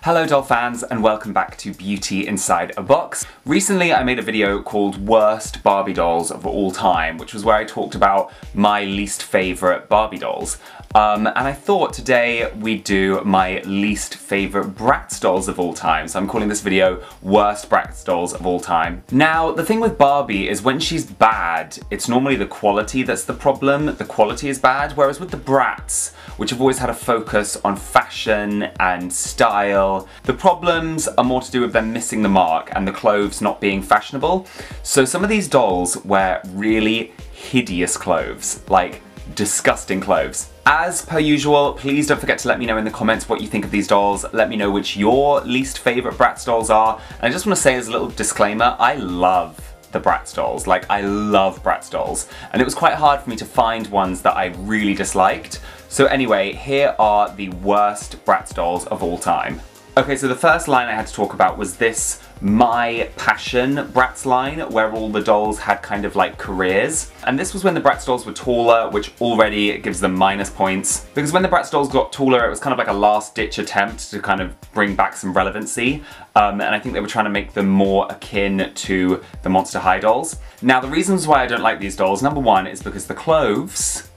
Hello doll fans and welcome back to Beauty Inside a Box. Recently I made a video called Worst Barbie Dolls of All Time, which was where I talked about my least favourite Barbie dolls. And I thought today we'd do my least favourite Bratz dolls of all time, so I'm calling this video Worst Bratz Dolls of All Time. Now, the thing with Barbie is when she's bad, it's normally the quality that's the problem. The quality is bad, whereas with the Bratz, which have always had a focus on fashion and style, the problems are more to do with them missing the mark and the clothes not being fashionable. So some of these dolls wear really hideous clothes, like disgusting clothes. As per usual, please don't forget to let me know in the comments what you think of these dolls. Let me know which your least favourite Bratz dolls are. And I just want to say as a little disclaimer, I love the Bratz dolls. Like, I love Bratz dolls. And it was quite hard for me to find ones that I really disliked. So anyway, here are the worst Bratz dolls of all time. Okay, so the first line I had to talk about was this My Passion Bratz line, where all the dolls had kind of like careers. And this was when the Bratz dolls were taller, which already gives them minus points. Because when the Bratz dolls got taller, it was kind of like a last-ditch attempt to kind of bring back some relevancy. And I think they were trying to make them more akin to the Monster High dolls. Now, the reasons why I don't like these dolls, number one, is because the clothes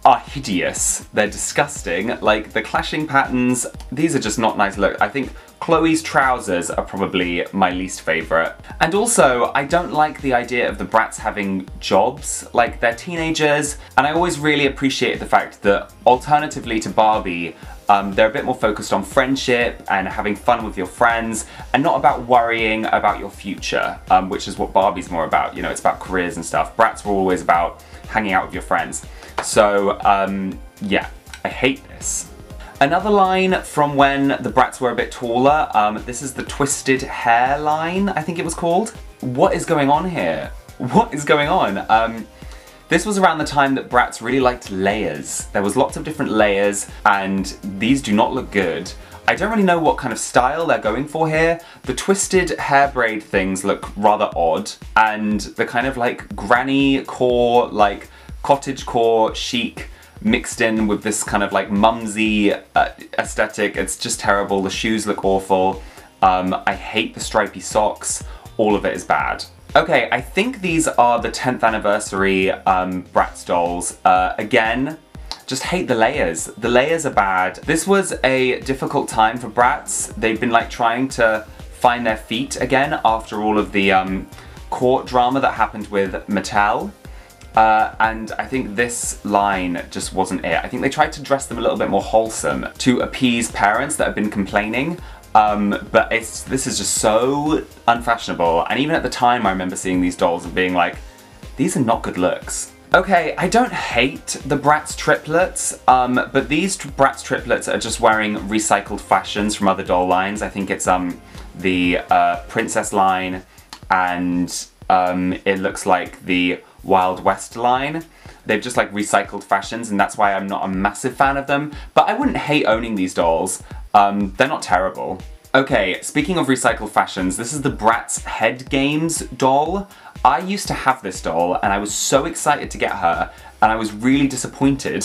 are hideous. They're disgusting. Like, the clashing patterns, these are just not nice look. I think Chloe's trousers are probably my least favourite. And also, I don't like the idea of the Bratz having jobs. Like, they're teenagers, and I always really appreciated the fact that, alternatively to Barbie, they're a bit more focused on friendship and having fun with your friends, and not about worrying about your future, which is what Barbie's more about. You know, it's about careers and stuff. Bratz were always about hanging out with your friends. So, yeah, I hate this. Another line from when the Bratz were a bit taller, this is the Twisted Hairline, I think it was called. What is going on here? What is going on? This was around the time that Bratz really liked layers. There was lots of different layers, and these do not look good. I don't really know what kind of style they're going for here. The twisted hair braid things look rather odd, and the kind of like granny core, like cottagecore chic mixed in with this kind of like mumsy aesthetic. It's just terrible. The shoes look awful. I hate the stripy socks. All of it is bad. Okay, I think these are the 10th anniversary Bratz dolls. Again, just hate the layers. The layers are bad. This was a difficult time for Bratz. They've been like trying to find their feet again after all of the court drama that happened with Mattel. And I think this line just wasn't it. I think they tried to dress them a little bit more wholesome to appease parents that have been complaining. But this is just so unfashionable. And even at the time I remember seeing these dolls and being like, these are not good looks. Okay, I don't hate the Bratz triplets, but these Bratz triplets are just wearing recycled fashions from other doll lines. I think it's the Princess line, and it looks like the Wild West line. They've just like recycled fashions, and that's why I'm not a massive fan of them. But I wouldn't hate owning these dolls. They're not terrible. Okay, speaking of recycled fashions, this is the Bratz Head Games doll. I used to have this doll, and I was so excited to get her, and I was really disappointed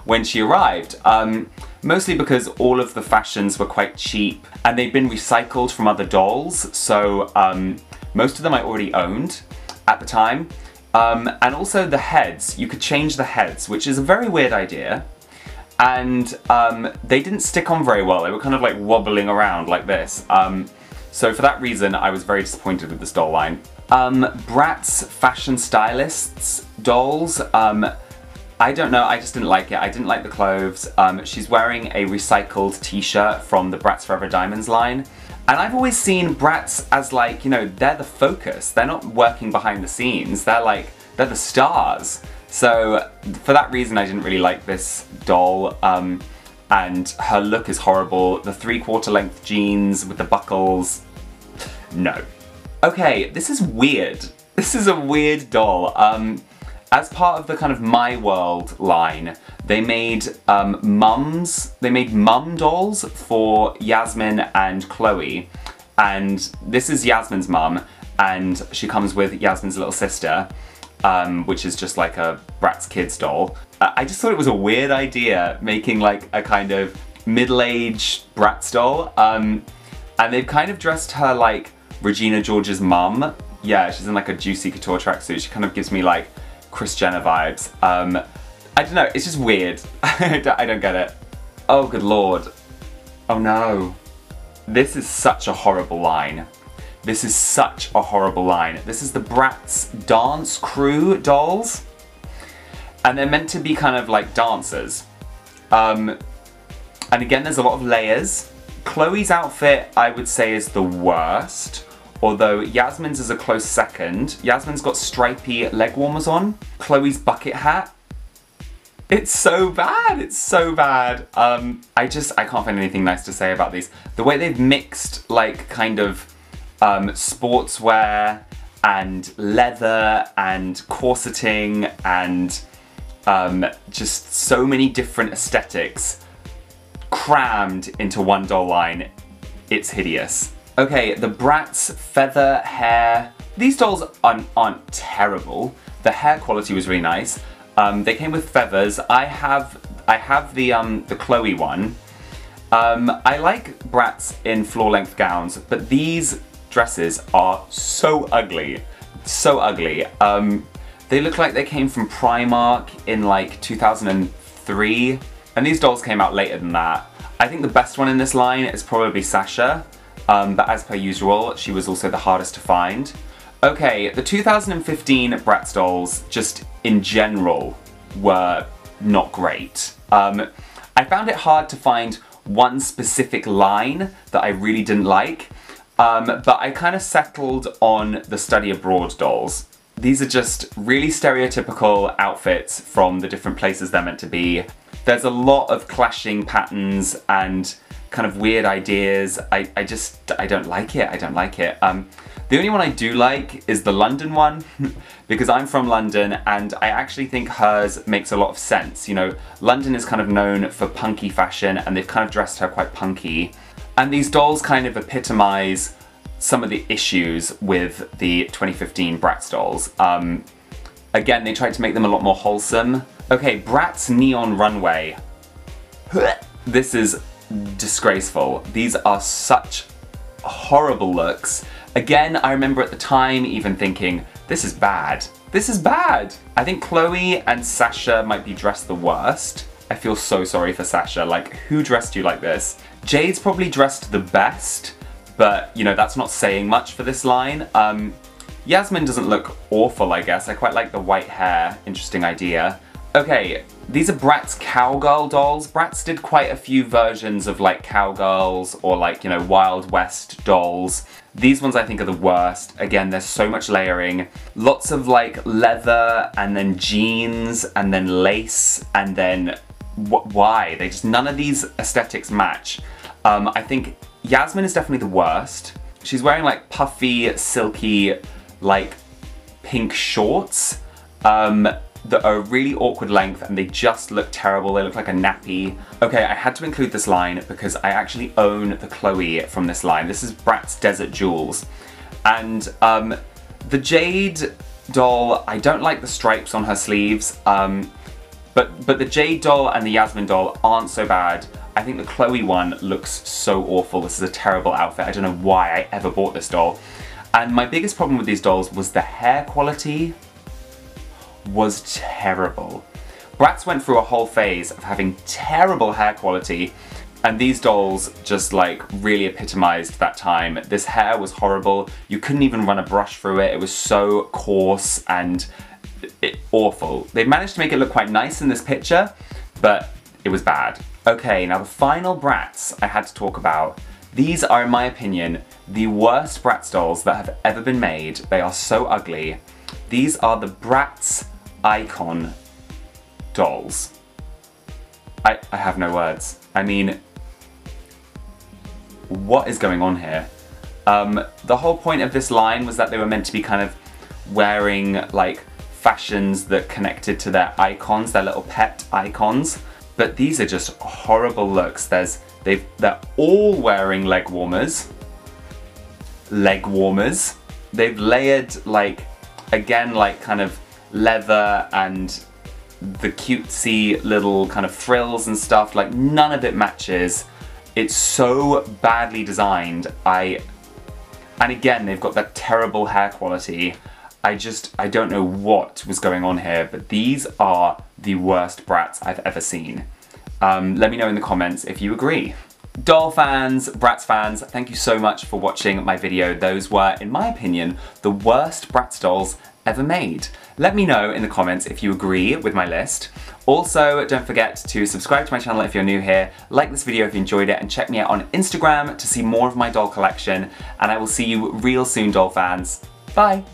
when she arrived. Mostly because all of the fashions were quite cheap, and they'd been recycled from other dolls, so most of them I already owned at the time. And also the heads, you could change the heads, which is a very weird idea. And they didn't stick on very well. They were kind of like wobbling around like this. So for that reason, I was very disappointed with this doll line. Bratz Fashion Stylists dolls. I don't know, I just didn't like it. I didn't like the clothes. She's wearing a recycled t-shirt from the Bratz Forever Diamonds line. And I've always seen Bratz as like, you know, they're the focus. They're not working behind the scenes. They're the stars. So for that reason, I didn't really like this doll. And her look is horrible. The 3/4 length jeans with the buckles, no. Okay, this is weird. This is a weird doll. As part of the kind of My World line, they made mum dolls for Yasmin and Chloe. And this is Yasmin's mum, and she comes with Yasmin's little sister, which is just like a Bratz Kids doll. I just thought it was a weird idea, making like a kind of middle-aged Bratz doll. And they've kind of dressed her like Regina George's mum. Yeah, she's in like a Juicy Couture tracksuit. She kind of gives me like Kris Jenner vibes. I don't know, it's just weird. I don't get it. Oh, good lord. Oh no. This is such a horrible line. This is such a horrible line. This is the Bratz Dance Crew dolls. And they're meant to be kind of like dancers. And again, there's a lot of layers. Chloe's outfit, I would say, is the worst. Although Yasmin's is a close second. Yasmin's got stripy leg warmers on. Chloe's bucket hat. It's so bad, it's so bad. I can't find anything nice to say about these. The way they've mixed like kind of sportswear and leather and corseting and just so many different aesthetics crammed into one doll line. It's hideous. Okay, the Bratz feather hair. These dolls aren't terrible. The hair quality was really nice. They came with feathers. I have the Chloe one. I like Bratz in floor-length gowns, but these dresses are so ugly. So ugly. They look like they came from Primark in like 2003, and these dolls came out later than that. I think the best one in this line is probably Sasha, but as per usual, she was also the hardest to find. Okay, the 2015 Bratz dolls, just in general, were not great. I found it hard to find one specific line that I really didn't like, but I kind of settled on the Study Abroad dolls. These are just really stereotypical outfits from the different places they're meant to be. There's a lot of clashing patterns and kind of weird ideas. I don't like it, I don't like it. The only one I do like is the London one, because I'm from London and I actually think hers makes a lot of sense. You know, London is kind of known for punky fashion and they've kind of dressed her quite punky. And these dolls kind of epitomise some of the issues with the 2015 Bratz dolls. Again, they tried to make them a lot more wholesome. Okay, Bratz Neon Runway. This is disgraceful. These are such horrible looks. Again, I remember at the time even thinking, this is bad. This is bad. I think Chloe and Sasha might be dressed the worst. I feel so sorry for Sasha. Like, who dressed you like this? Jade's probably dressed the best, but you know, that's not saying much for this line. Yasmin doesn't look awful, I guess. I quite like the white hair. Interesting idea. Okay, these are Bratz Cowgirl dolls. Bratz did quite a few versions of like cowgirls or like, you know, Wild West dolls. These ones I think are the worst. Again, there's so much layering. Lots of like leather and then jeans and then lace and then why? They just, none of these aesthetics match. I think Yasmin is definitely the worst. She's wearing like puffy, silky, like pink shorts. That are really awkward length and they just look terrible. They look like a nappy. Okay, I had to include this line because I actually own the Chloe from this line. This is Bratz Desert Jewels. And the Jade doll, I don't like the stripes on her sleeves, but the Jade doll and the Yasmin doll aren't so bad. I think the Chloe one looks so awful. This is a terrible outfit. I don't know why I ever bought this doll. And my biggest problem with these dolls was the hair quality was terrible. Bratz went through a whole phase of having terrible hair quality, and these dolls just like really epitomized that time. This hair was horrible. You couldn't even run a brush through it. It was so coarse and awful. They managed to make it look quite nice in this picture, but it was bad. Okay, now the final Bratz I had to talk about. These are, in my opinion, the worst Bratz dolls that have ever been made. They are so ugly. These are the Bratz Icon dolls. I have no words. I mean, what is going on here? The whole point of this line was that they were meant to be kind of wearing like fashions that connected to their icons, their little pet icons. But these are just horrible looks. They're all wearing leg warmers. Leg warmers. They've layered like, again, like kind of leather and the cutesy little kind of frills and stuff, like none of it matches. It's so badly designed. And again, they've got that terrible hair quality. I don't know what was going on here, but these are the worst Bratz I've ever seen. Let me know in the comments if you agree. Doll fans, Bratz fans, thank you so much for watching my video. Those were, in my opinion, the worst Bratz dolls ever made. Let me know in the comments if you agree with my list. Also, don't forget to subscribe to my channel if you're new here, like this video if you enjoyed it, and check me out on Instagram to see more of my doll collection. And I will see you real soon, doll fans. Bye!